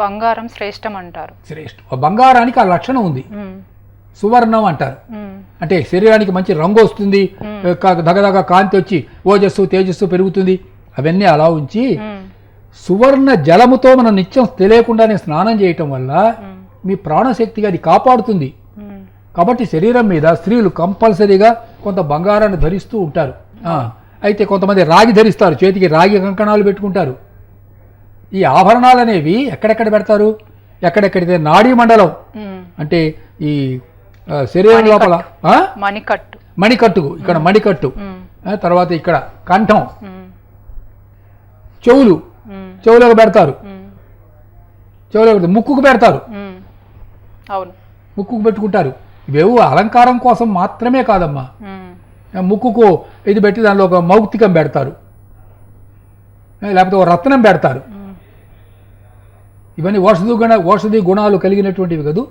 బంగారం శ్రేష్టం అంటారు. శ్రేష్టం. బంగారానికి ఆ లక్షణం ఉంది, సువర్ణం అంటారు. అంటే శరీరానికి మంచి రంగు వస్తుంది, దగదగ కాంతి వచ్చి ఓజస్సు తేజస్సు పెరుగుతుంది. అవన్నీ అలా ఉంచి సువర్ణ జలముతో మనం నిత్యం తెలియకుండానే స్నానం చేయటం వల్ల మీ ప్రాణశక్తిగా అది కాపాడుతుంది. కాబట్టి శరీరం మీద స్త్రీలు కంపల్సరీగా కొంత బంగారాన్ని ధరిస్తూ ఉంటారు. అయితే కొంతమంది రాగి ధరిస్తారు, చేతికి రాగి కంకణాలు పెట్టుకుంటారు. ఈ ఆభరణాలు అనేవి ఎక్కడెక్కడ పెడతారు? ఎక్కడెక్కడైతే నాడీ మండలం అంటే ఈ శరీరం లోపల మణికట్టుకు, ఇక్కడ మణికట్టు, తర్వాత ఇక్కడ కంఠం, చెవులకు పెడతారు, ముక్కుకు పెడతారు, ముక్కుకు పెట్టుకుంటారు. ఇవేవో అలంకారం కోసం మాత్రమే కాదమ్మా. ముక్కుకు ఇది పెట్టి దానిలో ఒక మౌక్తికం పెడతారు, లేకపోతే ఒక రత్నం పెడతారు. ఇవన్నీ ఔషధి గుణాలు కలిగినటువంటివి కదూ.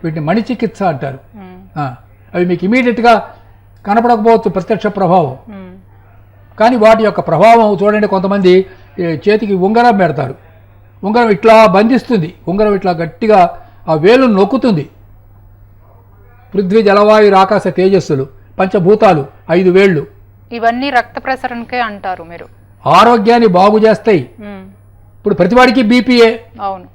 వీటిని మణి చికిత్స అంటారు. అవి మీకు ఇమీడియట్గా కనపడకపోవచ్చు ప్రత్యక్ష ప్రభావం, కానీ వాటి యొక్క ప్రభావం చూడండి. కొంతమంది చేతికి ఉంగరం పెడతారు, ఉంగరం ఇట్లా బంధిస్తుంది, ఉంగరం ఇట్లా గట్టిగా ఆ వేలును నొక్కుతుంది. పృథ్వీ జలవాయు ఆకాశ తేజస్సులు పంచభూతాలు 5 వేళ్ళు, ఇవన్నీ రక్త ప్రసరణకే అంటారు మీరు. ఆరోగ్యాన్ని బాగు చేస్తాయి. ఇప్పుడు ప్రతివాడికి బీపీఏ. అవును.